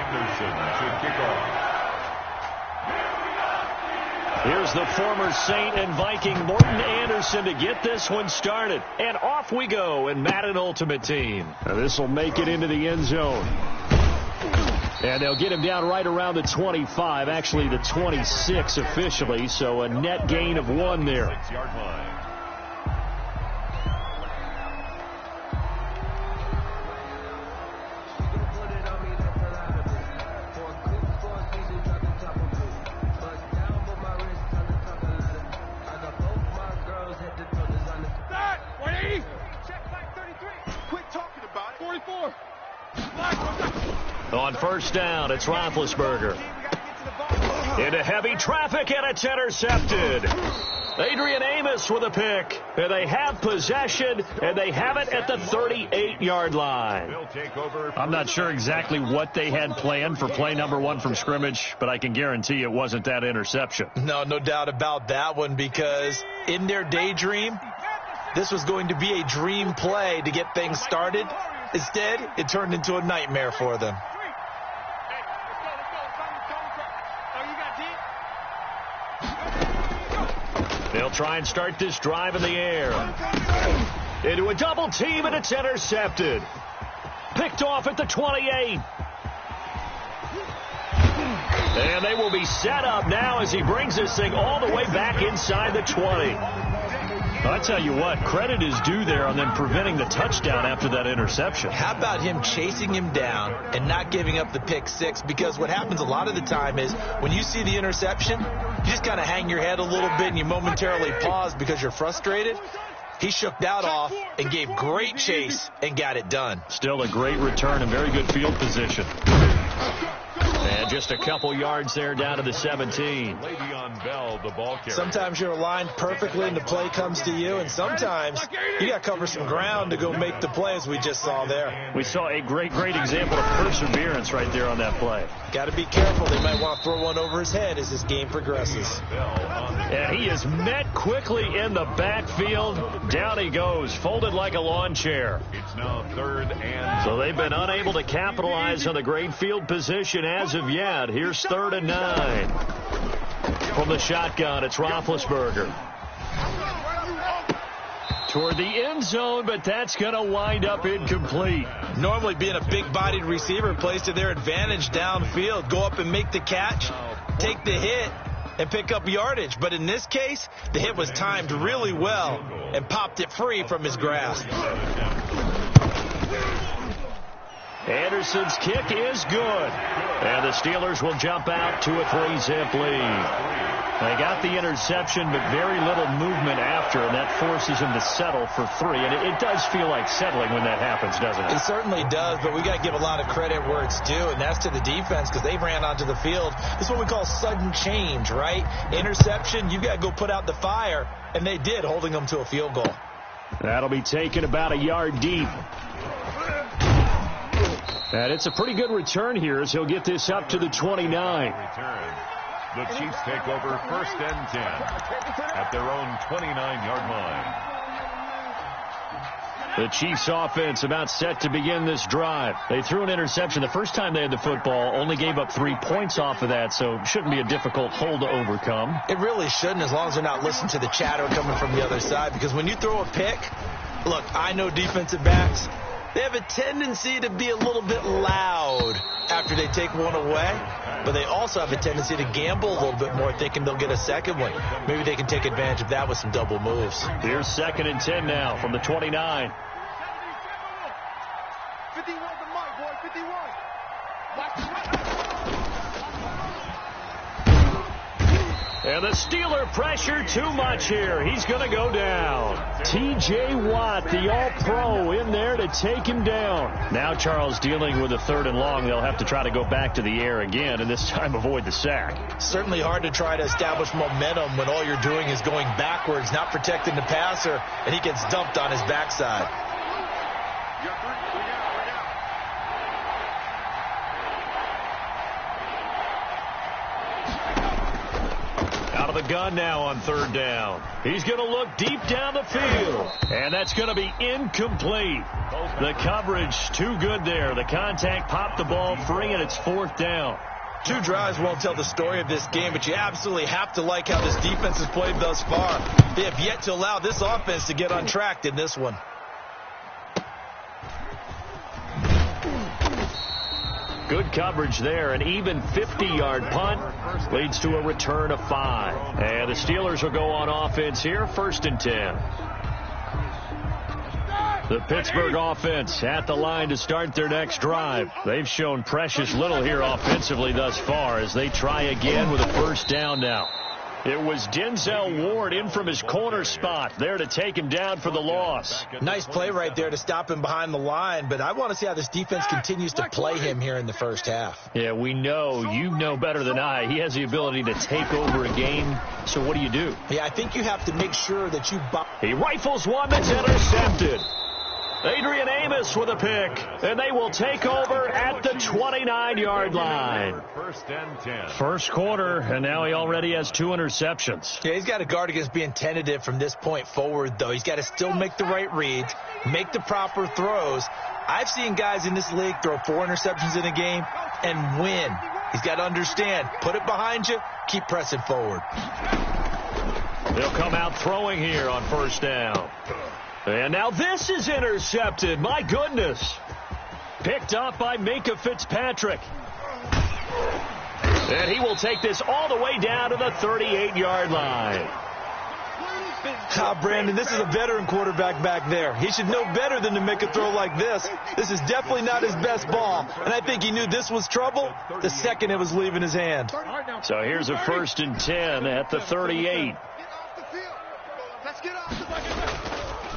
Anderson to kick off. Here's the former Saint and Viking Morton Anderson to get this one started. And off we go in Madden Ultimate Team. This will make it into the end zone. And they'll get him down right around the 25, actually the 26 officially, so a net gain of 1 there. 6-yard line. On first down, it's Roethlisberger. Into heavy traffic, and it's intercepted. Adrian Amos with a pick. And they have possession, and they have it at the 38-yard line. I'm not sure exactly what they had planned for play number 1 from scrimmage, but I can guarantee it wasn't that interception. No doubt about that one, because in their daydream, this was going to be a dream play to get things started. Instead, it turned into a nightmare for them. They'll try and start this drive in the air. Into a double team, and it's intercepted. Picked off at the 28. And they will be set up now as he brings this thing all the way back inside the 20. I'll tell you what, credit is due there on them preventing the touchdown after that interception. How about him chasing him down and not giving up the pick 6? Because what happens a lot of the time is when you see the interception, you just kind of hang your head a little bit and you momentarily pause because you're frustrated. He shook that off and gave great chase and got it done. Still a great return and very good field position. And just a couple yards there down to the 17. Le'Veon Bell, the ball carrier. Sometimes you're aligned perfectly and the play comes to you, and sometimes you got to cover some ground to go make the play, as we just saw there. We saw a great example of perseverance right there on that play. Got to be careful. They might want to throw one over his head as this game progresses. And he is met quickly in the backfield. Down he goes, folded like a lawn chair. It's now 3rd and... So they've been unable to capitalize on the great field position as of yet. Here's 3rd and 9. From the shotgun, it's Roethlisberger. Toward the end zone, but that's going to wind up incomplete. Normally being a big-bodied receiver plays to their advantage downfield. Go up and make the catch, take the hit, and pick up yardage. But in this case, the hit was timed really well and popped it free from his grasp. Anderson's kick is good. And the Steelers will jump out to a 3-zip lead. They got the interception, but very little movement after, and that forces him to settle for 3. And it does feel like settling when that happens, doesn't it? It certainly does, but we got to give a lot of credit where it's due, and that's to the defense because they ran onto the field. This is what we call sudden change, right? Interception, you got to go put out the fire, and they did, holding them to a field goal. That'll be taken about a yard deep. And it's a pretty good return here as he'll get this up to the 29. The Chiefs take over 1st and 10 at their own 29-yard line. The Chiefs offense about set to begin this drive. They threw an interception the first time they had the football, only gave up 3 points off of that, so shouldn't be a difficult hole to overcome. It really shouldn't, as long as they're not listening to the chatter coming from the other side, because when you throw a pick, look, I know defensive backs, they have a tendency to be a little bit loud after they take one away, but they also have a tendency to gamble a little bit more, thinking they'll get a second one. Maybe they can take advantage of that with some double moves. Here's 2nd and 10 now from the 29. 51 the mic, boy, 51. And the Steeler pressure too much here. He's going to go down. T.J. Watt, the all-pro, in there to take him down. Now Charles dealing with a 3rd and long. They'll have to try to go back to the air again, and this time avoid the sack. Certainly hard to try to establish momentum when all you're doing is going backwards, not protecting the passer, and he gets dumped on his backside. shotgun now on third down. He's going to look deep down the field, and that's going to be incomplete. The coverage too good there. The contact popped the ball free, and it's fourth down. 2 drives won't tell the story of this game, but you absolutely have to like how this defense has played thus far. They have yet to allow this offense to get untracked in this one. Good coverage there. An even 50-yard punt leads to a return of 5. And the Steelers will go on offense here, 1st and 10. The Pittsburgh offense at the line to start their next drive. They've shown precious little here offensively thus far as they try again with a first down now. It was Denzel Ward in from his corner spot there to take him down for the loss. Nice play right there to stop him behind the line, but I want to see how this defense continues to play him here in the first half. Yeah, we know, you know better than I, he has the ability to take over a game, so what do? Yeah, I think you have to make sure that you... He rifles one that's intercepted. Adrian Amos with a pick, and they will take over at the 29-yard line. 1st and 10. First quarter, and now he already has 2 interceptions. Yeah, he's got to guard against being tentative from this point forward, though. He's got to still make the right reads, make the proper throws. I've seen guys in this league throw 4 interceptions in a game and win. He's got to understand, put it behind you, keep pressing forward. They'll come out throwing here on first down. And now this is intercepted. My goodness. Picked up by Minkah Fitzpatrick. And he will take this all the way down to the 38-yard line. Brandon, this is a veteran quarterback back there. He should know better than to make a throw like this. This is definitely not his best ball. And I think he knew this was trouble the second it was leaving his hand. So here's a 1st and 10 at the 38.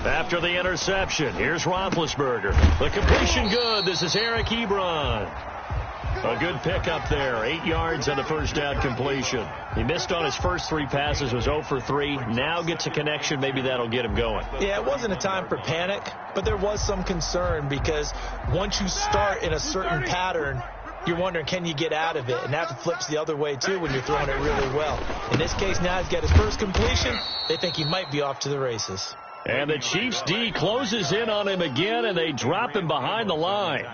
After the interception, here's Roethlisberger. The completion good. This is Eric Ebron. A good pickup there. 8 yards on the first down completion. He missed on his first 3 passes, was 0 for 3. Now gets a connection. Maybe that'll get him going. Yeah, it wasn't a time for panic, but there was some concern because once you start in a certain pattern, you're wondering, can you get out of it? And that flips the other way, too, when you're throwing it really well. In this case, now he's got his first completion. They think he might be off to the races. And the Chiefs D closes in on him again, and they drop him behind the line.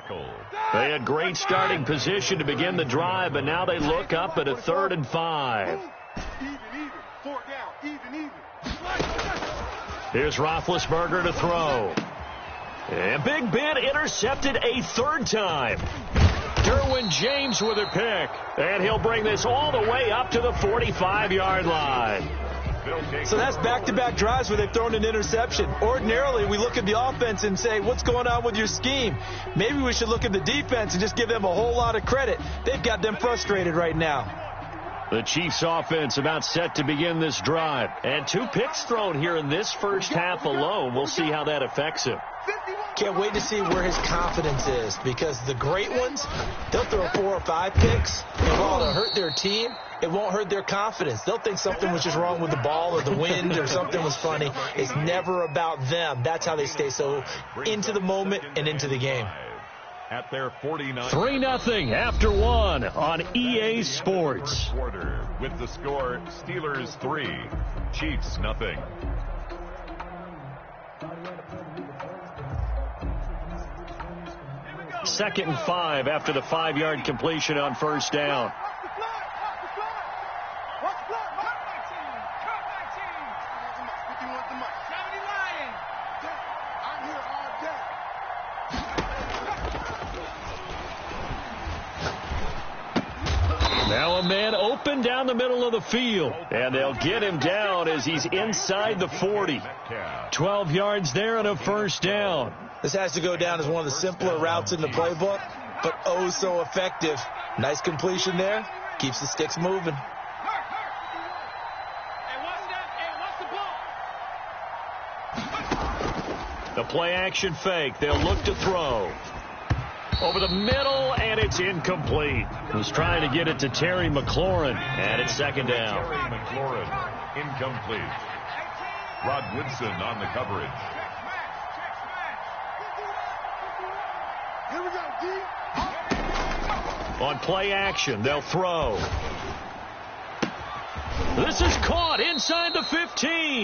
They had great starting position to begin the drive, but now they look up at a 3rd and 5. Here's Roethlisberger to throw. And Big Ben intercepted a 3rd time. Derwin James with a pick. And he'll bring this all the way up to the 45-yard line. So that's back-to-back drives where they've thrown an interception. Ordinarily, we look at the offense and say, what's going on with your scheme? Maybe we should look at the defense and just give them a whole lot of credit. They've got them frustrated right now. The Chiefs offense about set to begin this drive. And 2 picks thrown here in this first half alone. We'll see how that affects him. Can't wait to see where his confidence is, because the great ones, they'll throw 4 or 5 picks, and while it'll hurt their team, it won't hurt their confidence. They'll think something was just wrong with the ball or the wind or something was funny. It's never about them. That's how they stay so into the moment and into the game. At their 49. 3-0 after 1 on EA Sports. Quarter with the score Steelers 3, Chiefs 0. Second and 5 after the 5-yard completion on first down. Now a man open down the middle of the field, and they'll get him down as he's inside the 40. 12 yards there and a first down. This has to go down as one of the simpler routes in the playbook, but oh so effective. Nice completion there. Keeps the sticks moving. The play action fake. They'll look to throw. Over the middle, and it's incomplete. He's trying to get it to Terry McLaurin, and it's second down. Terry McLaurin, incomplete. Rod Woodson on the coverage. Here we go, D. On play action, they'll throw. This is caught inside the 15.